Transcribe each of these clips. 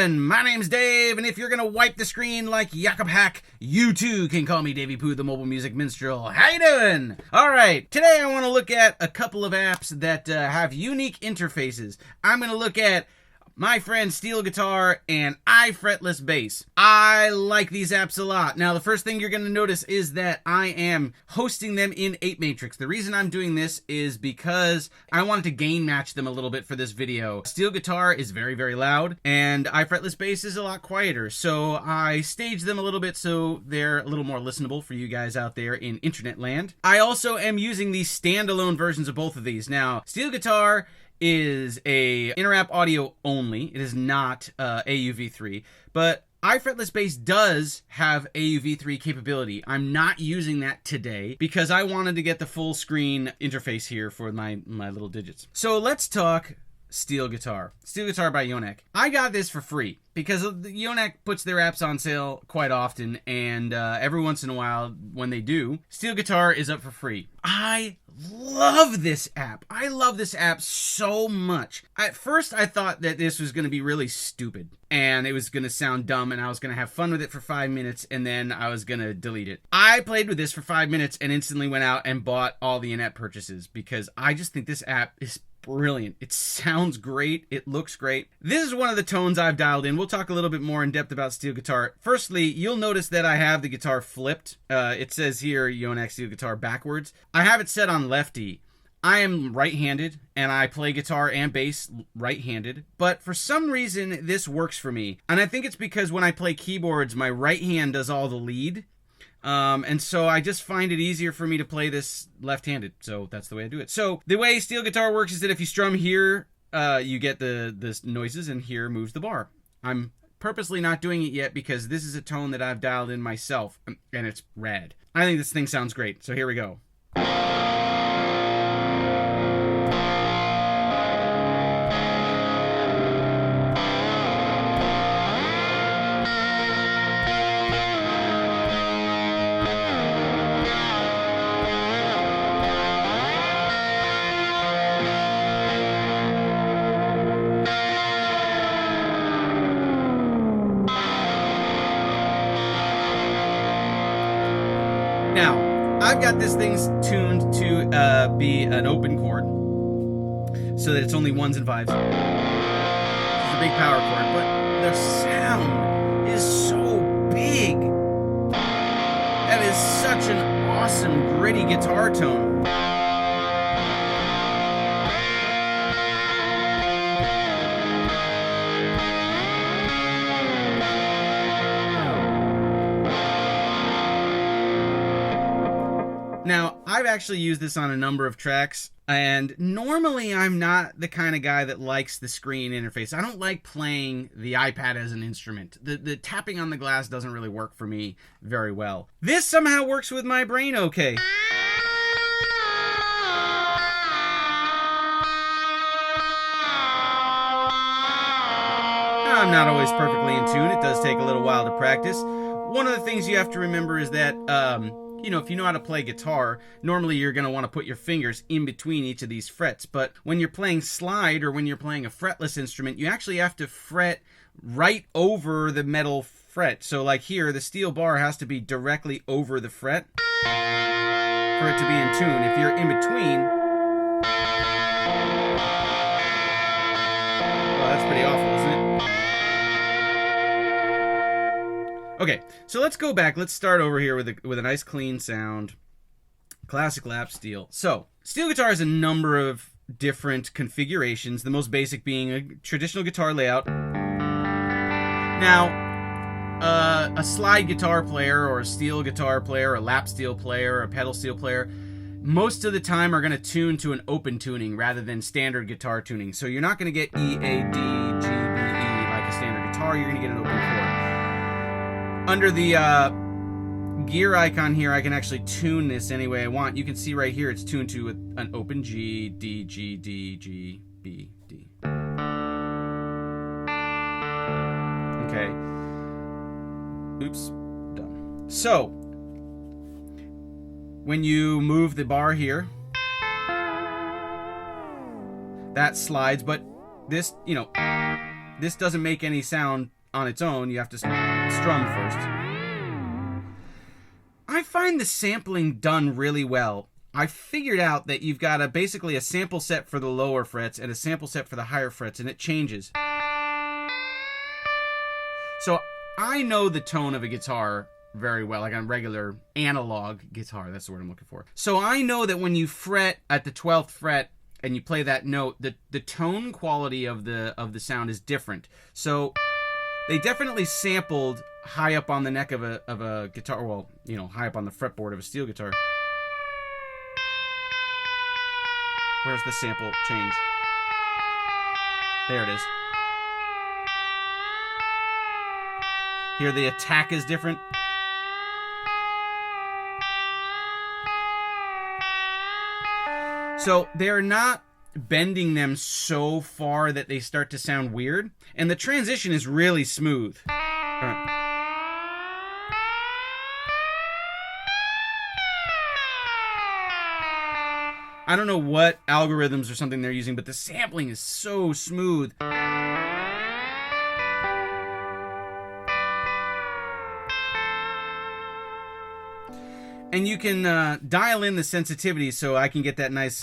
doing? My name's Dave, and if you're gonna wipe the screen like Jakob Hack, you too can call me Daveypoo, the mobile music minstrel. How you doing? Alright, today I want to look at a couple of apps that have unique interfaces. I'm gonna look at my friend Steel Guitar and iFretless Bass. I like these apps a lot. Now, the first thing you're going to notice is that I am hosting them in 8 Matrix. The reason I'm doing this is because I wanted to gain match them a little bit for this video. Steel Guitar is very, very loud, and iFretless Bass is a lot quieter. So I staged them a little bit so they're a little more listenable for you guys out there in internet land. I also am using these standalone versions of both of these. Now, Steel Guitar is a inter-app audio only. It is not AUV3, but iFretless Bass does have AUV3 capability. I'm not using that today because I wanted to get the full screen interface here for my little digits. So let's talk Steel Guitar. Steel Guitar by Yoneq. I got this for free because Yoneq puts their apps on sale quite often, and every once in a while when they do, Steel Guitar is up for free. I love this app. I love this app so much. At first I thought that this was going to be really stupid and it was going to sound dumb and I was going to have fun with it for 5 minutes and then I was going to delete it. I played with this for 5 minutes and instantly went out and bought all the in-app purchases because I just think this app is brilliant. It sounds great. It looks great. This is one of the tones I've dialed in. We'll talk a little bit more in depth about Steel Guitar. Firstly, you'll notice that I have the guitar flipped. It says here, Yoneq Steel Guitar backwards. I have it set on lefty. I am right-handed, and I play guitar and bass right-handed, but for some reason, this works for me. And I think it's because when I play keyboards, my right hand does all the lead. And so I just find it easier for me to play this left-handed. So that's the way I do it. So the way Steel Guitar works is that if you strum here, you get the noises, and here moves the bar. I'm purposely not doing it yet because this is a tone that I've dialed in myself, and it's rad. I think this thing sounds great. So here we go. Now, I've got this thing tuned to be an open chord, so that it's only 1s and 5s. It's a big power chord, but the sound is so big. That is such an awesome, gritty guitar tone. Now, I've actually used this on a number of tracks, and normally I'm not the kind of guy that likes the screen interface. I don't like playing the iPad as an instrument. The tapping on the glass doesn't really work for me very well. This somehow works with my brain okay. I'm not always perfectly in tune. It does take a little while to practice. One of the things you have to remember is that you know, if you know how to play guitar, normally you're going to want to put your fingers in between each of these frets. But when you're playing slide or when you're playing a fretless instrument, you actually have to fret right over the metal fret. So like here, the steel bar has to be directly over the fret for it to be in tune. If you're in between, well, that's pretty awful, isn't it? Okay, so let's go back. Let's start over here with a nice clean sound. Classic lap steel. So, Steel Guitar has a number of different configurations, the most basic being a traditional guitar layout. Now, a slide guitar player or a steel guitar player, a lap steel player, or a pedal steel player, most of the time are going to tune to an open tuning rather than standard guitar tuning. So you're not going to get E, A, D, G, B, E like a standard guitar. You're going to get an open chord. Under the gear icon here, I can actually tune this any way I want. You can see right here it's tuned to an open G, D, G, D, G, B, D. Okay. Oops. Done. So, when you move the bar here, that slides, but this, you know, This doesn't make any sound on its own. You have to strum first. I find the sampling done really well. I figured out that you've got basically a sample set for the lower frets and a sample set for the higher frets, and it changes. So I know the tone of a guitar very well, like on regular analog guitar. That's the word I'm looking for. So I know that when you fret at the 12th fret and you play that note, the tone quality of the sound is different. So they definitely sampled high up on the neck of a guitar, well, you know, high up on the fretboard of a steel guitar. Where's the sample change? There it is. Here the attack is different. So they're not bending them so far that they start to sound weird. And the transition is really smooth. I don't know what algorithms or something they're using, but the sampling is so smooth. And you can dial in the sensitivity so I can get that nice...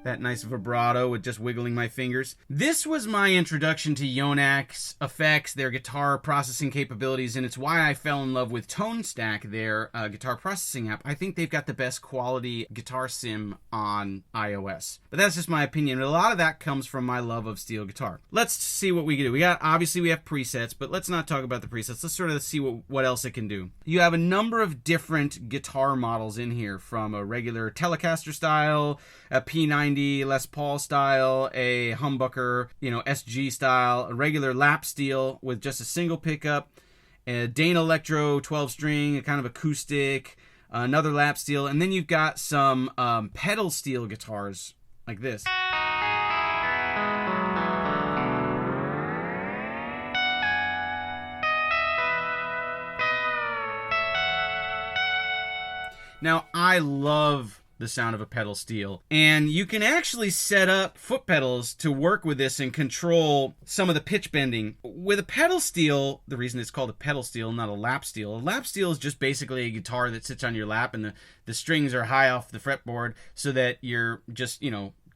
that nice vibrato with just wiggling my fingers. This was my introduction to Yonak's effects, their guitar processing capabilities, and it's why I fell in love with ToneStack, their guitar processing app. I think they've got the best quality guitar sim on iOS. But that's just my opinion. A lot of that comes from my love of steel guitar. Let's see what we can do. Obviously we have presets, but let's not talk about the presets. Let's sort of see what else it can do. You have a number of different guitar models in here, from a regular Telecaster style, a P90, Les Paul style, a humbucker, SG style, a regular lap steel with just a single pickup, a Dana Electro 12 string, a kind of acoustic, another lap steel, and then you've got some pedal steel guitars like this. Now, I love the sound of a pedal steel, and you can actually set up foot pedals to work with this and control some of the pitch bending. With a pedal steel, the reason it's called a pedal steel, not a lap steel is just basically a guitar that sits on your lap and the strings are high off the fretboard so that you're just,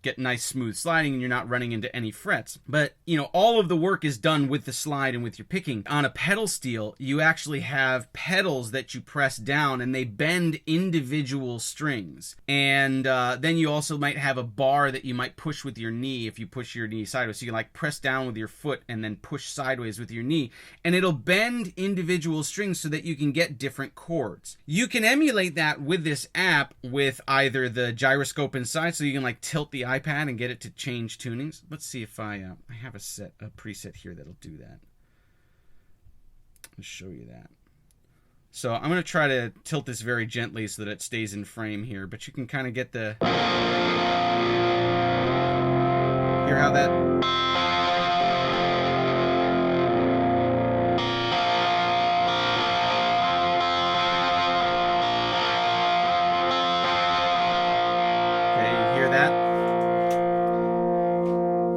get nice smooth sliding and you're not running into any frets. But, all of the work is done with the slide and with your picking. On a pedal steel, you actually have pedals that you press down and they bend individual strings. And then you also might have a bar that you might push with your knee if you push your knee sideways. So you can press down with your foot and then push sideways with your knee. And it'll bend individual strings so that you can get different chords. You can emulate that with this app with either the gyroscope inside, so you can tilt the iPad and get it to change tunings. Let's see if I have a preset here that'll do that. I'll show you that. So I'm going to try to tilt this very gently so that it stays in frame here, but you can kind of get the... Hear how that...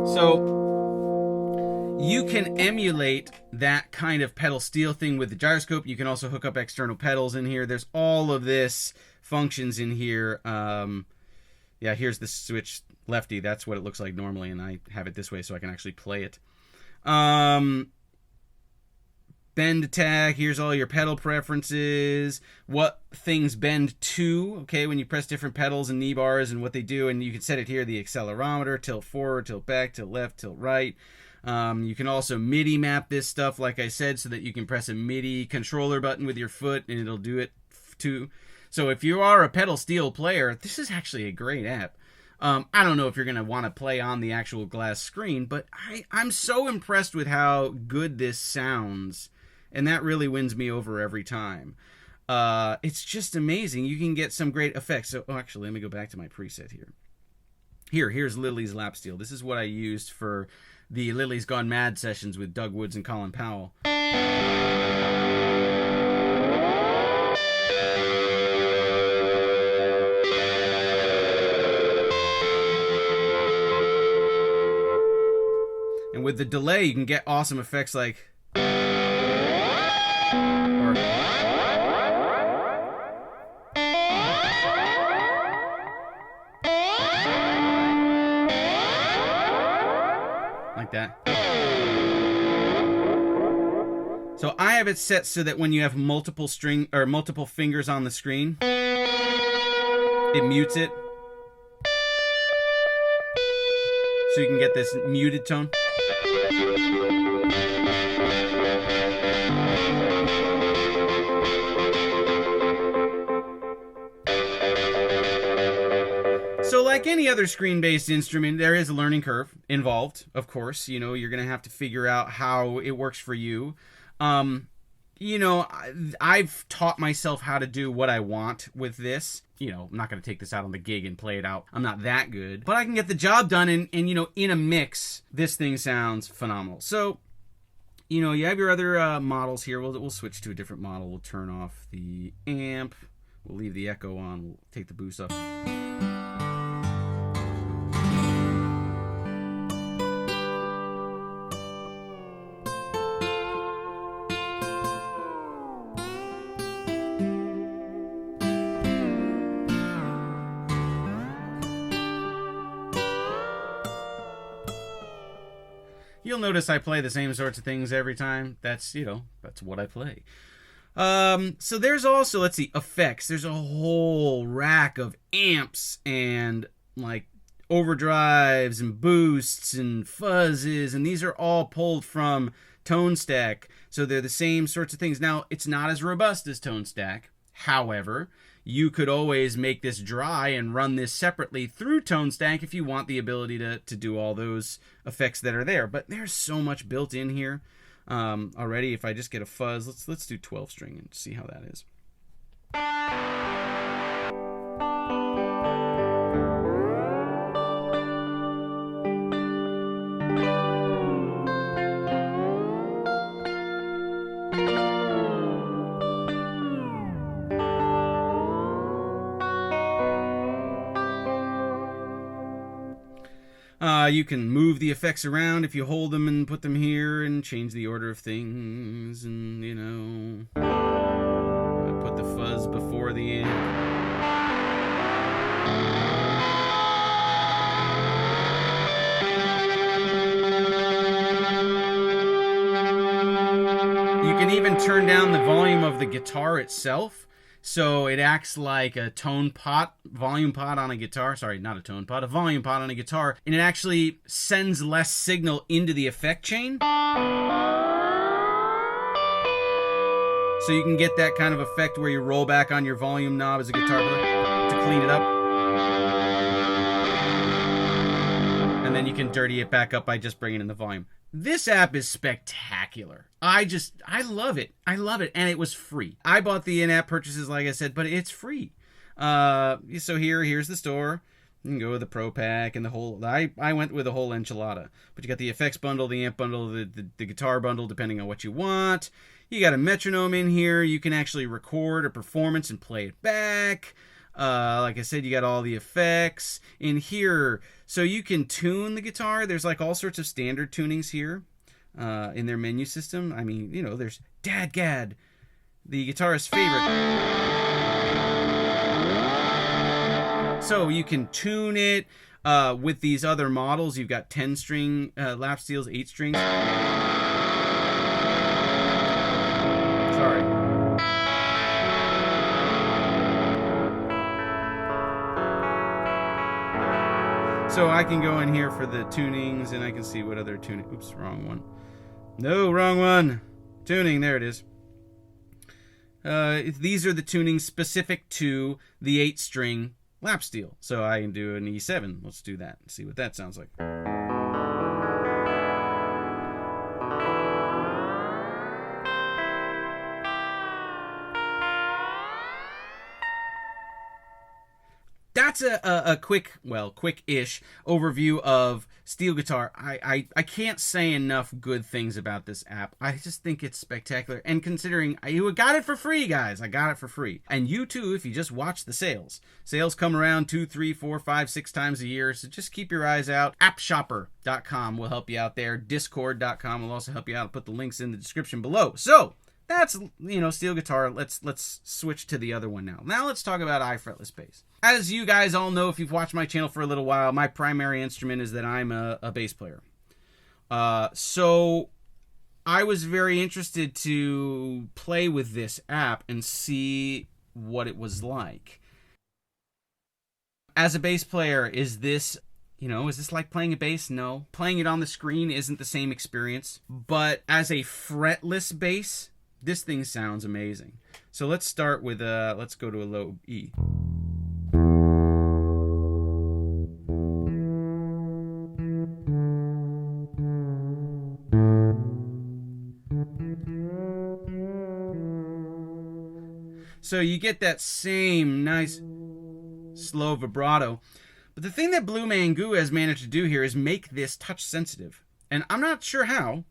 So you can emulate that kind of pedal steel thing with the gyroscope. You can also hook up external pedals in here. There's all of this functions in here. Here's the switch lefty. That's what it looks like normally, and I have it this way so I can actually play it. Bend attack, here's all your pedal preferences, what things bend to, okay, when you press different pedals and knee bars and what they do, and you can set it here, the accelerometer, tilt forward, tilt back, tilt left, tilt right. You can also MIDI map this stuff, like I said, so that you can press a MIDI controller button with your foot and it'll do it too. So if you are a pedal steel player, this is actually a great app. I don't know if you're going to want to play on the actual glass screen, but I'm so impressed with how good this sounds. And that really wins me over every time. It's just amazing. You can get some great effects. So, actually, let me go back to my preset here. Here's Lily's lap steel. This is what I used for the Lily's Gone Mad sessions with Doug Woods and Colin Powell. And with the delay, you can get awesome effects like... like that. So I have it set so that when you have multiple fingers on the screen, it mutes it. So you can get this muted tone. So like any other screen-based instrument, there is a learning curve involved, of course. You know, you're going to have to figure out how it works for you. You know, I've taught myself how to do what I want with this. You know, I'm not going to take this out on the gig and play it out. I'm not that good. But I can get the job done, and you know, in a mix, this thing sounds phenomenal. So, you know, you have your other models here. We'll switch to a different model. We'll turn off the amp. We'll leave the echo on. We'll take the boost off. You'll notice I play the same sorts of things every time. That's, you know, that's what I play. So there's also, let's see, effects. There's a whole rack of amps and like overdrives and boosts and fuzzes, and these are all pulled from Tone Stack. So they're the same sorts of things. Now, it's not as robust as Tone Stack. However, you could always make this dry and run this separately through Tone Stack if you want the ability to do all those effects that are there. But there's so much built in here already. If I just get a fuzz, let's do 12 string and see how that is. You can move the effects around if you hold them and put them here and change the order of things, and you know, I put the fuzz before the amp. You can even turn down the volume of the guitar itself. So it acts like a tone pot, volume pot on a guitar. Sorry, not a tone pot, a volume pot on a guitar. And it actually sends less signal into the effect chain. So you can get that kind of effect where you roll back on your volume knob as a guitar player to clean it up. And then you can dirty it back up by just bringing in the volume. This app is spectacular. I love it. I love it. And it was free. I bought the in-app purchases, like I said, but it's free. So here's the store. You can go with the Pro Pack and the whole... I went with the whole enchilada. But you got the effects bundle, the amp bundle, the guitar bundle, depending on what you want. You got a metronome in here. You can actually record a performance and play it back. Like I said, you got all the effects in here. So you can tune the guitar. There's like all sorts of standard tunings here in their menu system. I mean, you know, there's Dadgad, the guitarist's favorite. So you can tune it with these other models. You've got 10-string lap steels, 8 strings. Sorry. So I can go in here for the tunings, and I can see what other tuning... Oops, wrong one. No, wrong one. Tuning, there it is. These are the tunings specific to the 8-string lap steel. So I can do an E7. Let's do that and see what that sounds like. that's a quick, well, quick-ish overview of steel guitar. I can't say enough good things about this app. I just think it's spectacular. And considering you got it for free, guys, I got it for free. And you too, if you just watch the sales. Sales come around 2, 3, 4, 5, 6 times a year. So just keep your eyes out. Appshopper.com will help you out there. Discord.com will also help you out. I'll put the links in the description below. So that's, steel guitar. Let's switch to the other one now. Now let's talk about iFretless bass. As you guys all know, if you've watched my channel for a little while, my primary instrument is that I'm a bass player. So I was very interested to play with this app and see what it was like. As a bass player, is this like playing a bass? No. Playing it on the screen isn't the same experience. But as a fretless bass, this thing sounds amazing. So let's start with, let's go to a low E. So you get that same nice slow vibrato. But the thing that Blue Man Goo has managed to do here is make this touch sensitive. And I'm not sure how.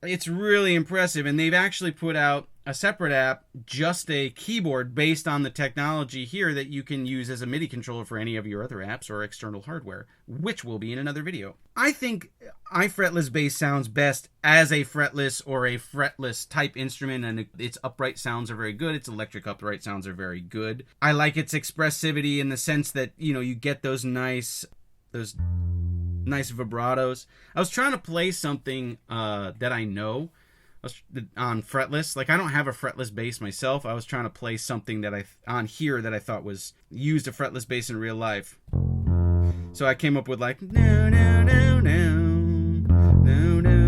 It's really impressive, and they've actually put out a separate app, just a keyboard based on the technology here that you can use as a MIDI controller for any of your other apps or external hardware, which will be in another video. I think iFretless bass sounds best as a fretless or a fretless type instrument, and its upright sounds are very good. Its electric upright sounds are very good. I like its expressivity in the sense that, you get those nice vibratos. I was trying to play something that I know on fretless. Like, I don't have a fretless bass myself. I was trying to play something that on here that I thought was used a fretless bass in real life. So I came up with like no no no no no no no no.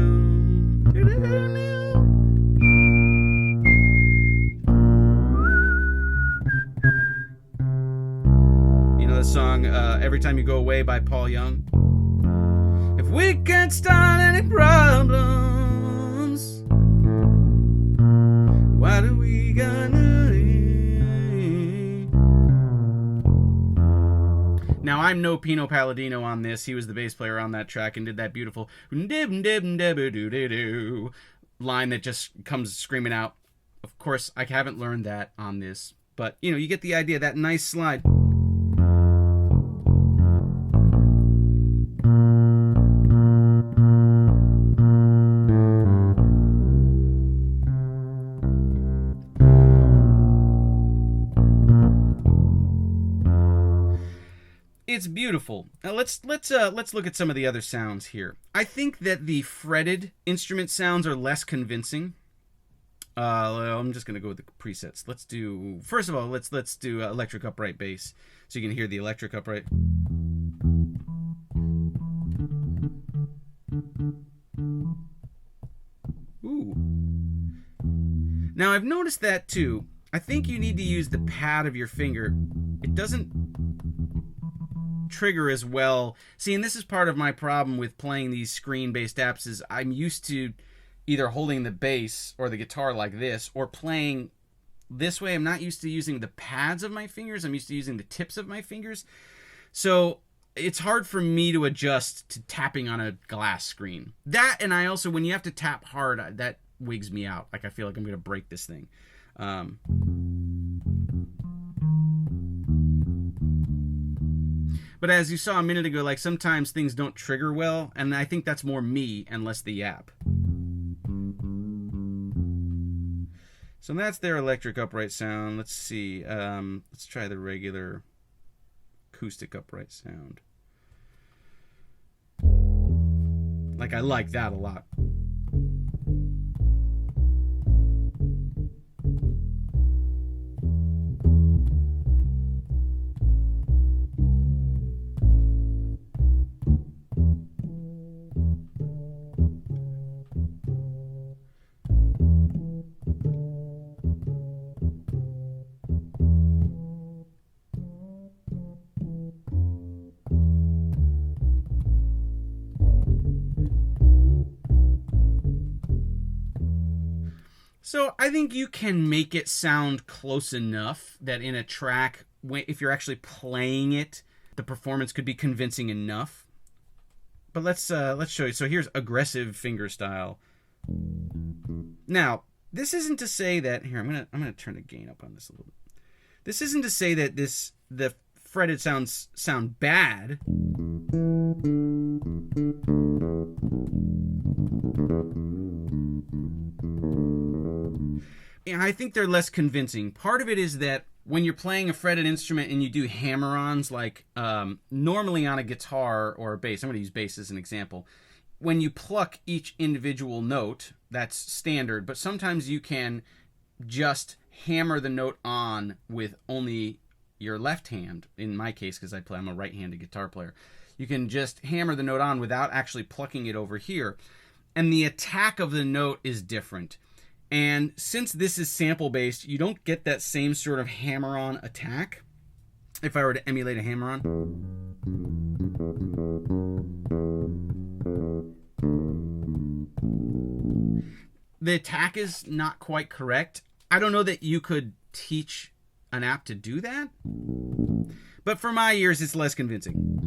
The song Every Time You Go Away by Paul Young. If we can't start any problems, why do we gonna leave? Now, I'm no Pino Palladino on this. He was the bass player on that track and did that beautiful line that just comes screaming out. Of course, I haven't learned that on this, but you get the idea. That nice slide. It's beautiful. Now let's look at some of the other sounds here. I think that the fretted instrument sounds are less convincing. I'm just gonna go with the presets. First of all, let's do electric upright bass, so you can hear the electric upright. Ooh. Now I've noticed that too. I think you need to use the pad of your finger. It doesn't trigger as well. See, and this is part of my problem with playing these screen-based apps, is I'm used to either holding the bass or the guitar like this, or playing this way. I'm not used to using the pads of my fingers. I'm used to using the tips of my fingers. So it's hard for me to adjust to tapping on a glass screen. That, and I also, when you have to tap hard, that wigs me out. Like, I feel like I'm going to break this thing. But as you saw a minute ago, like, sometimes things don't trigger well, and I think that's more me and less the app. So that's their electric upright sound. Let's see. Let's try the regular acoustic upright sound. Like, I like that a lot. So I think you can make it sound close enough that in a track, if you're actually playing it, the performance could be convincing enough. But let's show you. So here's aggressive fingerstyle. Now, this isn't to say that here. I'm gonna turn the gain up on this a little bit. This isn't to say that the fretted sounds sound bad. And I think they're less convincing. Part of it is that when you're playing a fretted instrument and you do hammer-ons, like normally on a guitar or a bass, I'm going to use bass as an example. When you pluck each individual note, that's standard, but sometimes you can just hammer the note on with only your left hand. In my case, because I'm a right-handed guitar player. You can just hammer the note on without actually plucking it over here. And the attack of the note is different. And since this is sample-based, you don't get that same sort of hammer-on attack. If I were to emulate a hammer-on. The attack is not quite correct. I don't know that you could teach an app to do that. But for my ears, it's less convincing.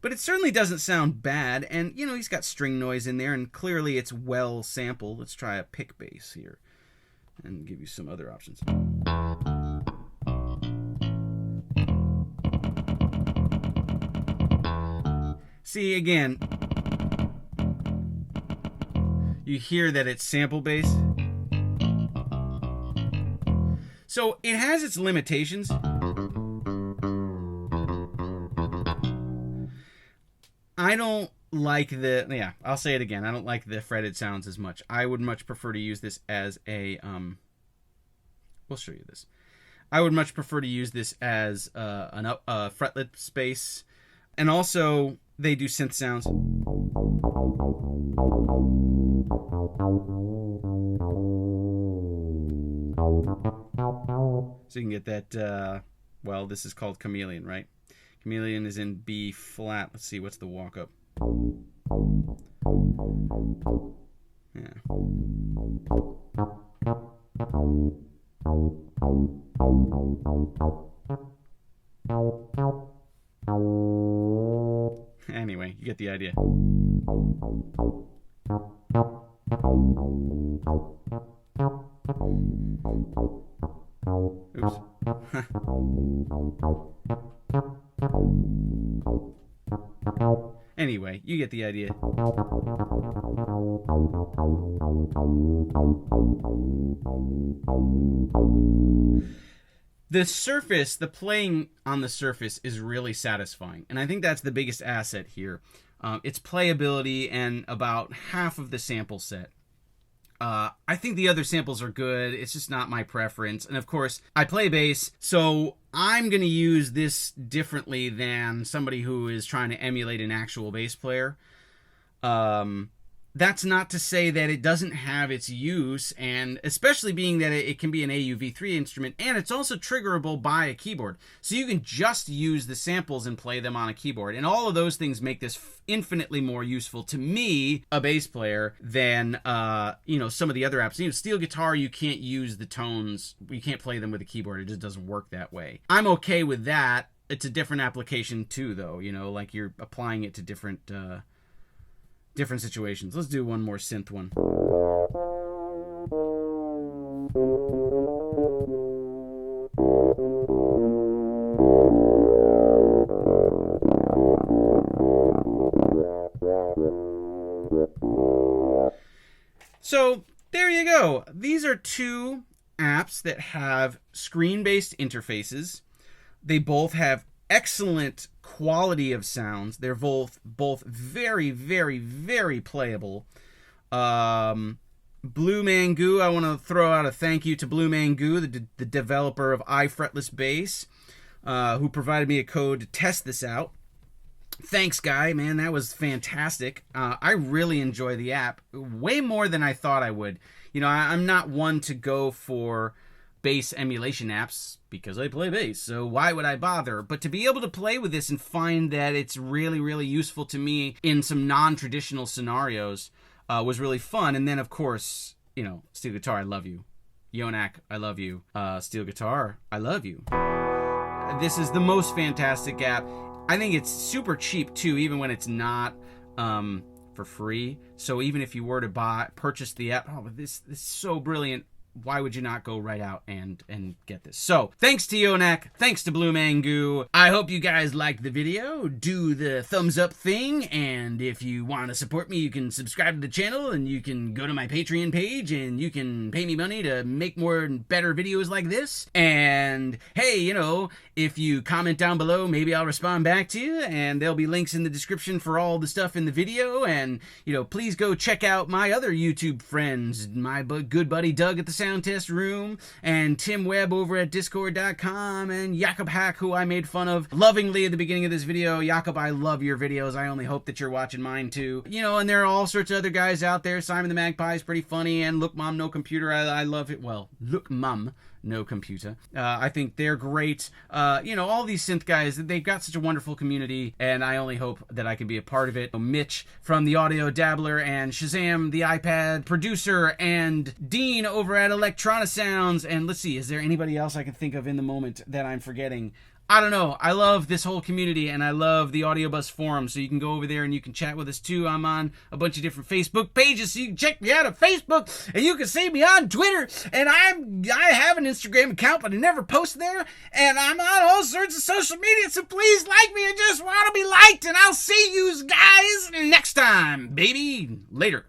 But it certainly doesn't sound bad, and you know, he's got string noise in there, and clearly it's well sampled. Let's try a pick bass here and give you some other options. See, again, you hear that it's sample bass. So it has its limitations. I don't like I'll say it again. I don't like the fretted sounds as much. I would much prefer to use this as a, we'll show you this. I would much prefer to use this as a fretless bass. And also, they do synth sounds. So you can get that, well, this is called Chameleon, right? Chameleon is in B flat. Let's see, what's the walk up? Yeah. Anyway, you get the idea. Oops. Anyway, you get the idea. The surface, the playing on the surface is really satisfying. And I think that's the biggest asset here. It's playability and about half of the sample set. I think the other samples are good. It's just not my preference. And of course, I play bass, so I'm going to use this differently than somebody who is trying to emulate an actual bass player. That's not to say that it doesn't have its use, and especially being that it can be an AUV3 instrument, and it's also triggerable by a keyboard. So you can just use the samples and play them on a keyboard. And all of those things make this infinitely more useful to me, a bass player, than some of the other apps. Steel guitar, you can't use the tones. You can't play them with a keyboard. It just doesn't work that way. I'm okay with that. It's a different application too, though. Like you're applying it to different situations. Let's do one more synth one. So there you go. These are two apps that have screen-based interfaces. They both have excellent quality of sounds. They're both very, very, very playable. Blue Mangoo, I want to throw out a thank you to Blue Mangoo, the developer of iFretless Bass, who provided me a code to test this out. Thanks, guy, man, that was fantastic. I really enjoy the app way more than I thought I would. I'm not one to go for bass emulation apps because I play bass, so why would I bother? But to be able to play with this and find that it's really, really useful to me in some non-traditional scenarios was really fun. And then, of course, you know, steel guitar, I love you. Yonak, I love you. Steel guitar, I love you. This is the most fantastic app. I think it's super cheap too, even when it's not for free. So even if you were to purchase the app, this is so brilliant. Why would you not go right out and get this? So, thanks to Yonak, thanks to Blue Mango. I hope you guys liked the video. Do the thumbs up thing, and if you want to support me, you can subscribe to the channel, and you can go to my Patreon page, and you can pay me money to make more and better videos like this. And, hey, you know, if you comment down below, maybe I'll respond back to you, and there'll be links in the description for all the stuff in the video. And, you know, please go check out my other YouTube friends, my good buddy Doug at the Sound Test Room, and Tim Webb over at discord.com, and Jakob Hack, who I made fun of lovingly at the beginning of this video. Jakob, I love your videos. I only hope that you're watching mine too. You know, and there are all sorts of other guys out there. Simon the Magpie is pretty funny, and Look Mom No Computer, I love it. Well, Look Mum No Computer. I think they're great. You know, all these synth guys, they've got such a wonderful community, and I only hope that I can be a part of it. Mitch from the Audio Dabbler, and Shazam the iPad producer, and Dean over at Electrona Sounds, and let's see, is there anybody else I can think of in the moment that I'm forgetting? I don't know. I love this whole community, and I love the Audio Bus forum, so you can go over there and you can chat with us too. I'm on a bunch of different Facebook pages, so you can check me out on Facebook, and you can see me on Twitter, and I have an Instagram account, but I never post there, and I'm on all sorts of social media, so please like me. I just want to be liked, and I'll see you guys next time, baby. Later.